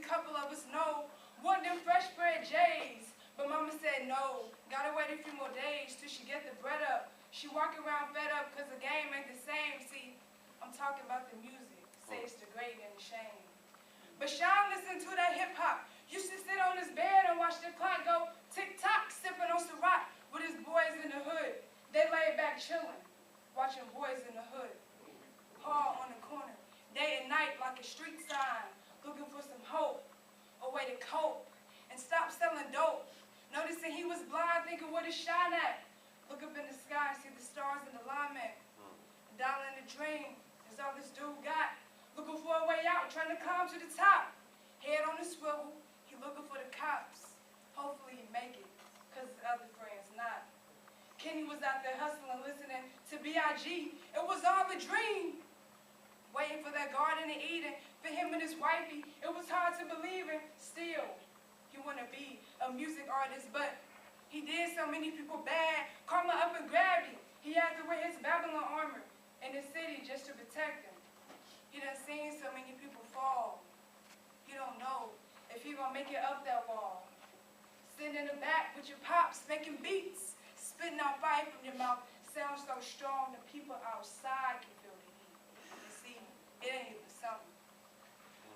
couple of us know. Want them fresh bread J's. But Mama said no. Gotta wait a few more days till she get the bread up. She walk around fed up cause the game ain't the same. See, I'm talking about the music. Say it's degrading and shame. But Sean listened to that hip hop. Used to sit on his bed and watch the clock go tick-tock, sipping on Ciroc with his boys in the hood. They laid back chilling, watching boys in the hood. Hard on the corner, day and night like a street sign, looking for some hope, a way to cope, and stop selling dope. Noticing he was blind, thinking what to shine at. Look up in the sky and see the stars in alignment. A dollar in a dream is all this dude got. Looking for a way out, trying to climb to the top. Head on the swivel, he looking for the cops. Hopefully he make it, cause his other friends not. Kenny was out there hustling, listening to B.I.G. It was all a dream. Waiting for that Garden of Eden, for him and his wifey, it was hard to believe in. Still, he wanna be a music artist, but he did so many people bad. Karma up and grabbed him. He had to wear his Babylon armor in the city just to protect him. He done seen so many people fall. He don't know if he gonna make it up that wall. Sitting in the back with your pops, making beats, spitting out fire from your mouth, sounds so strong the people outside can feel the heat. You see, it ain't even something.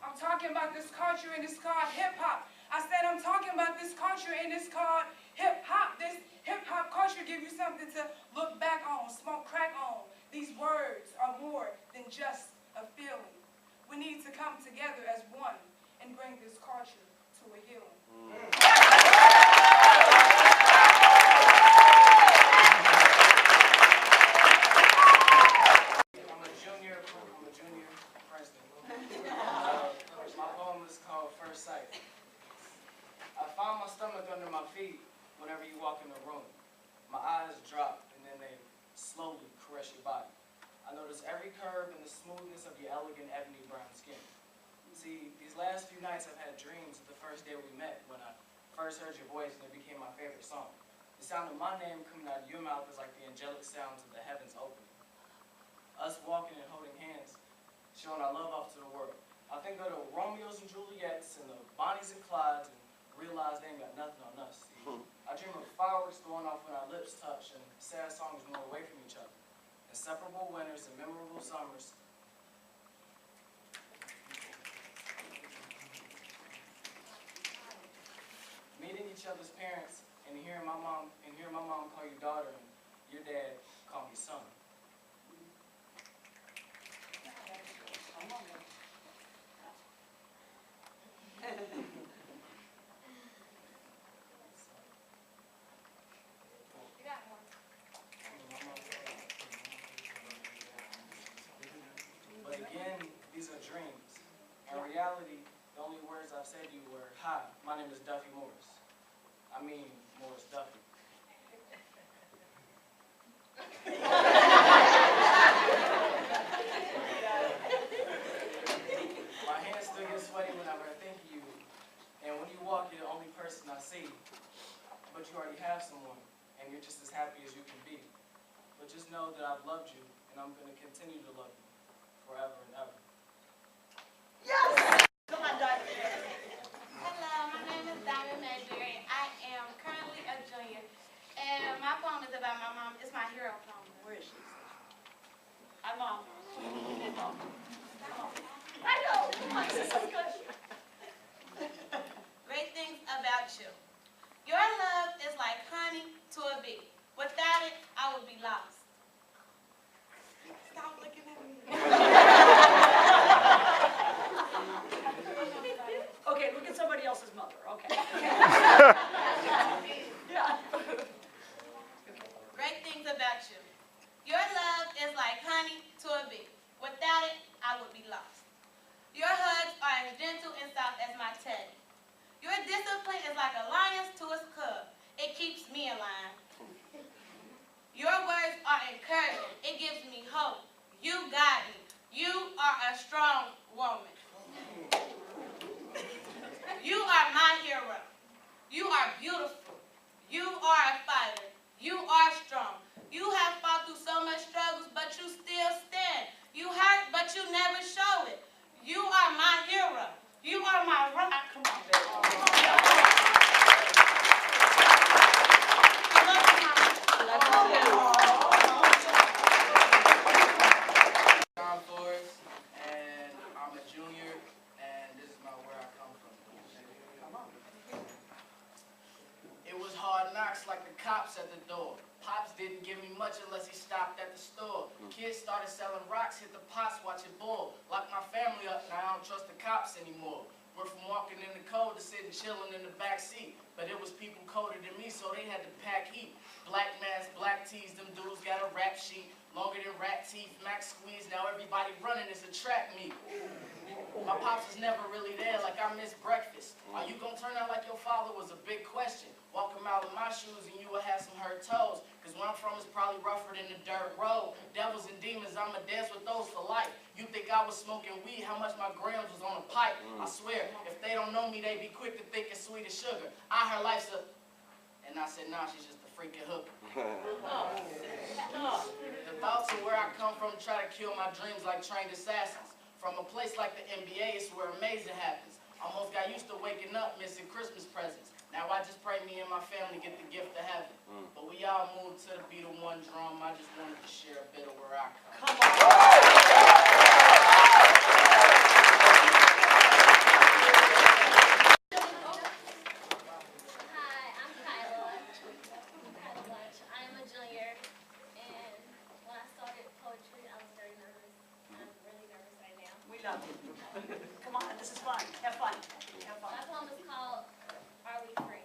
I'm talking about this culture and it's called hip-hop. I said I'm talking about this culture and it's called hip-hop. This hip-hop culture gives you something to look back on, smoke crack on. These words are more than just a feeling. We need to come together as one and bring this culture to a healing. I'm a junior at Princeton. My poem is called First Sight. I find my stomach under my feet whenever you walk in the room. My eyes drop and then they slowly caress your body. I notice every curve and the smoothness of your elegant ebony brown skin. See, these last few nights I've had dreams of the first day we met when I first heard your voice and it became my favorite song. The sound of my name coming out of your mouth is like the angelic sounds of the heavens opening. Us walking and holding hands, showing our love off to the world. I think of the Romeos and Juliets and the Bonnies and Clydes and realize they ain't got nothing on us. See, I dream of fireworks going off when our lips touch and sad songs move away from each other. Inseparable winters and memorable summers. Meeting each other's parents and hearing my mom call you daughter and your dad call me son. But again, these are dreams. In reality, the only words I've said to you were, "Hi, my name is Duffy Morris." I mean, Morris Duffy. My hands still get sweaty whenever I think of you. And when you walk, you're the only person I see. But you already have someone, and you're just as happy as you can be. But just know that I've loved you, and I'm going to continue to love you forever and ever. Yes! Come on, Diamond. Hello, my name is Mayberry. I am currently a junior, and my poem is about my mom. It's my hero poem. Where is she? My mom. I know. Come on, this is so good. Great things about you. Your love is like honey to a bee. Without it, I would be lost. Stop looking at me. Okay, look at somebody else's mother. Okay. Yeah. Great things about you. Your love is like honey to a bee. Without it, I would be lost. Your hugs are as gentle and soft as my teddy. Your discipline is like a lion's to its cub. It keeps me alive. Your words are encouraging. It gives me hope. You got me. You are a strong woman. You are my hero. You are beautiful. You are a fighter. You are strong. You have fought through so much struggles, but you still stand. You hurt, but you never show it. You are my hero. You are my rock. Pops at the door. Pops didn't give me much unless he stopped at the store. Kids started selling rocks, hit the pots, watch it boil. Locked my family up, now I don't trust the cops anymore. Went from walking in the cold to sitting chilling in the back seat. But it was people colder than me, so they had to pack heat. Black masks, black tees, them dudes got a rap sheet. Longer than rat teeth, max squeeze, now everybody running is a track meet. My pops was never really there, like I missed breakfast. Are you gonna turn out like your father was a big question. Walk him out with my shoes and you will have some hurt toes. Cause where I'm from is probably rougher than the dirt road. Devils and demons, I'ma dance with those for life. You think I was smoking weed, how much my grams was on a pipe. I swear, if they don't know me, they be quick to think it's sweet as sugar. Her life's a... And I said, nah, she's just a freaking hooker. The thoughts of where I come from try to kill my dreams like trained assassins. From a place like the NBA, it's where amazing happens. Almost got used to waking up missing Christmas presents. Now I just pray me and my family get the gift of heaven. But we all moved to the beat of one drum. I just wanted to share a bit of where I come from. Hi, I'm Khayla. I am a junior, and when I started poetry, I was very nervous. I'm really nervous right now. We love you. Come on, this is fun. Have fun. Have fun. My poem is called Are We Free?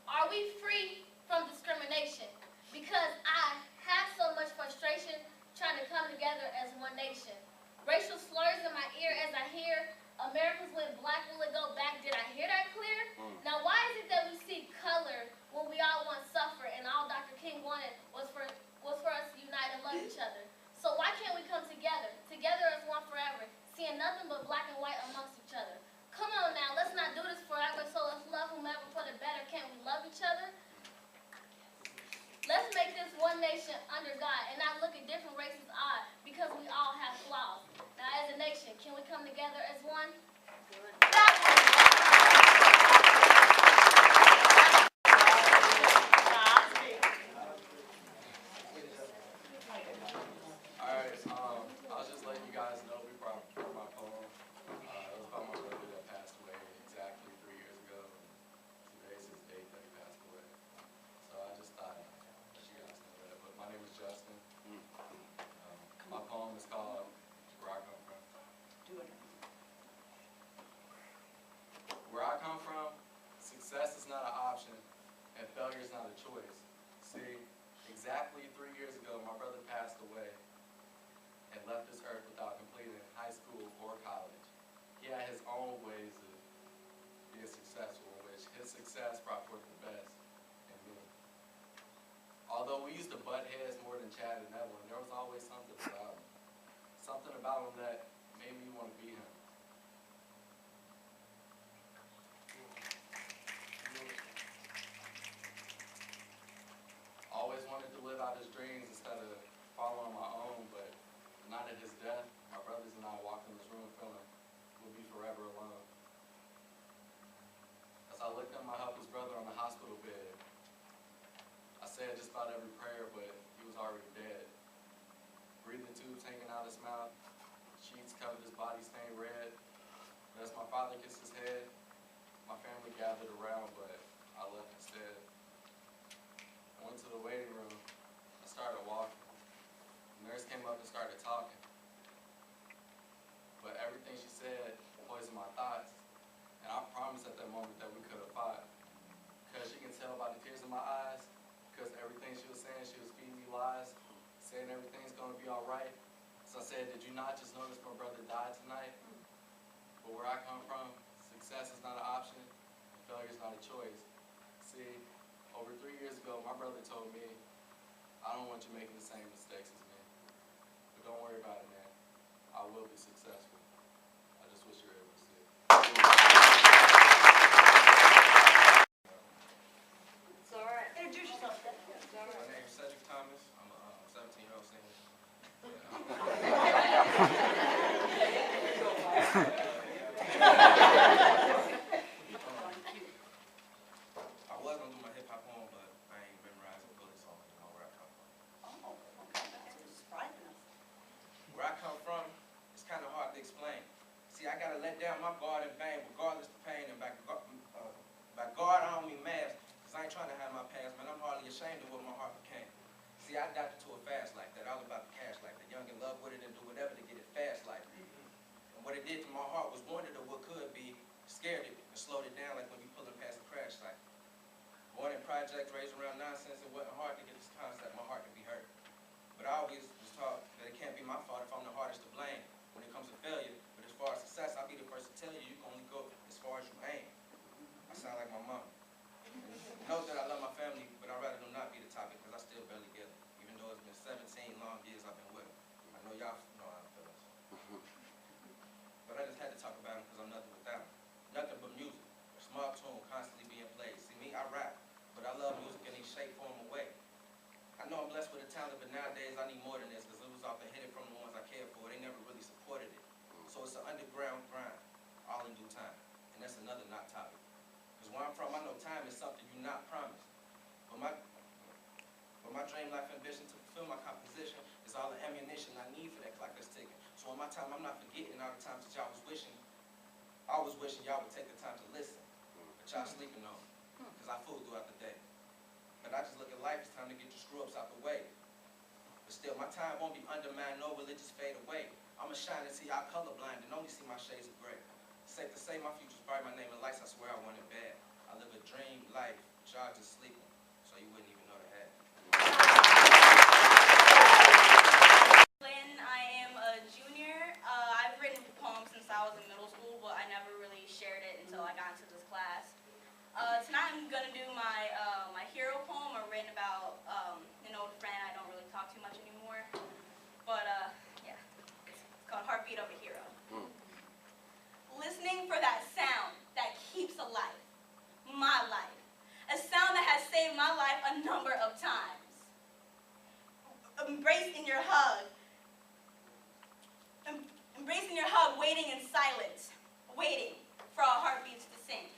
Are we free from discrimination? Because I have so much frustration trying to come together as one nation. Racial slurs in my ear as I hear Americans went black, will it go back? Did I hear that clear? Now why is it that we see color when we all want to suffer and all Dr. King wanted was for us to unite and love each other? So why can't we come together as one forever, seeing nothing but black and white amongst each other? Come on now, let's not do this forever, so let's love whomever for the better. Can't we love each other? Let's make this one nation under God and not look at different races odd because we all have flaws. Now as a nation, can we come together as one? Alright, I was just letting you guys know before I wrote my poem. It was about my brother that passed away exactly 3 years ago. Today's his date that he passed away. So I just thought I'd let you guys know that. But my name is Justin. My poem is called Where I Come From. Do it. Where I come from, success is not an option and failure is not a choice. See, exactly 3 years ago, my brother passed away and left this earth without completing high school or college. He had his own ways of being successful, in which his success brought forth the best in me. Although we used to butt heads more than Chad and Evelyn, there was always something about him. Something about him that made me want to be him. Always wanted to live out his dreams instead of following my own, but the night of his death, my brothers and I walked in this room feeling we'll be forever alone. As I looked at my helpless brother on the hospital bed, I said just about every prayer, but he was already dead. Breathing tubes hanging out his mouth, sheets covered his body stained red. But as my father kissed his head, my family gathered around, but I left instead. I went to the waiting room. I started walking. The nurse came up and started talking. But everything she said poisoned my thoughts. And I promised at that moment that we could have fought. Because you can tell by the tears in my eyes, because everything she was saying, she was feeding me lies, saying everything's going to be all right. So I said, did you not just notice my brother died tonight? But where I come from, success is not an option, and failure is not a choice. See, over 3 years ago, my brother told me, I don't want you making the same mistakes as me. But don't worry about it, man. I will be successful. I just wish you were able to see it. It's all right. Introduce yourself. My name is Sedrick Thomas. I'm a 17-year-old singer. I was going to do my hip-hop poem, but I ain't memorized a bullet, so I'm going to know where I come from. Oh, okay. That's surprising us. Where I come from, it's kind of hard to explain. See, I gotta let down my guard in vain, regardless of pain, and by guard I don't mean mask, cause I I ain't trying to hide my past, man. I'm hardly ashamed of what my heart became. See, I adapted to a fast life, that all about the cash life, the young in love with it and do whatever to get it fast life. And what it did to my heart was warned it of what could be, scared it, and slowed it down like when you pulling past the crash site. Born in projects, raised around nonsense, it wasn't hard to get this concept, my heart could be hurt. But I always was taught that it can't be my fault if I'm the hardest to blame when it comes to failure. But as far as success, I'll be the first to tell you, you can only go as far as you aim. I sound like my mom. Note that I love my family, but I'd rather them not be the topic because I still barely get it. Even though it's been 17 long years I've been with them. I know y'all know how I feel. But I just had to talk about them because I'm nothing without them. Nothing but music. A small tune constantly being played. See me, I rap, but I love music in any shape, form, or way. I know I'm blessed with a talent, but nowadays I need more than this because it was often hidden from the ones I cared for. They never really supported it. So it's an underground grind, all in due time. And that's another not topic. Because where I'm from, I know time is something you're not promised. But my dream life ambition to fulfill my composition is all the ammunition I need for that clock that's ticking. So in my time, I'm not forgetting all the times that y'all was wishing, I was wishing y'all would take the time to listen. But y'all sleeping on me, because I fool throughout the day. But I just look at life, it's time to get your screw-ups out the way. But still, my time won't be undermined, no religious fade away. I'ma shine and see y'all colorblind and only see my shades of gray. Safe to say my future's bright, my name in lights, I swear I want it bad. I live a dream life, y'all just sleeping, so you wouldn't even know to have. I am a junior. I've written poems since I was in middle school, but I never really shared it until I got into this class. Tonight I'm gonna do my my hero poem, written about an old friend I don't really talk too much anymore. But yeah, it's called Heartbeat of a Hero. Listening for that sound that keeps alive my life, a sound that has saved my life a number of times. Embracing your hug, waiting in silence, waiting for our heartbeats to sink.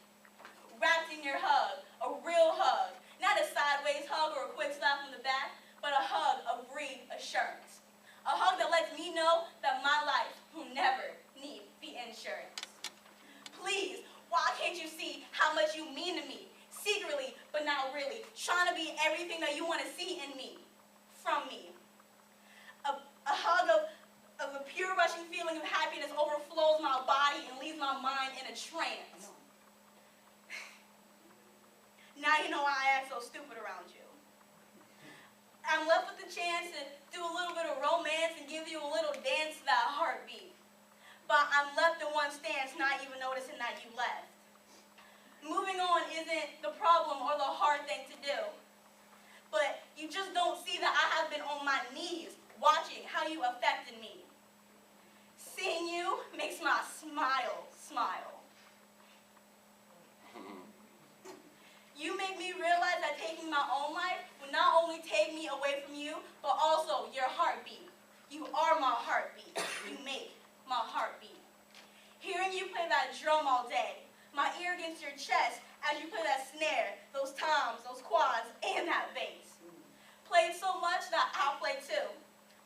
Wrapped in your hug, a real hug, not a sideways hug or a quick slap on the back, but a hug of reassurance. A hug that lets me know that my life will never need the insurance. Please, why can't you see how much you mean to me? Secretly, but not really, trying to be everything that you want to see in me, from me. A hug of a pure rushing feeling of happiness overflows my body and leaves my mind in a trance. Now you know why I act so stupid around you. I'm left with the chance to do a little bit of romance and give you a little dance to that heartbeat. But I'm left in one stance, not even noticing that you left. Moving on isn't the problem or the hard thing to do. But you just don't see that I have been on my knees watching how you affected me. Seeing you makes my smile smile. You make me realize that taking my own life will not only take me away from you, but also your heartbeat. You are my heartbeat. You make my heartbeat. Hearing you play that drum all day, my ear against your chest as you play that snare, those toms, those quads, and that bass. Played so much that I'll play too.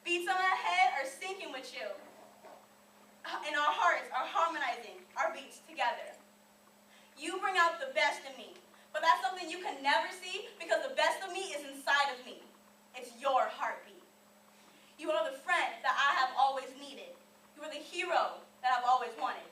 Beats on my head are syncing with you. And our hearts are harmonizing our beats together. You bring out the best in me, but that's something you can never see because the best of me is inside of me. It's your heartbeat. You are the friend that I have always needed. You are the hero that I've always wanted.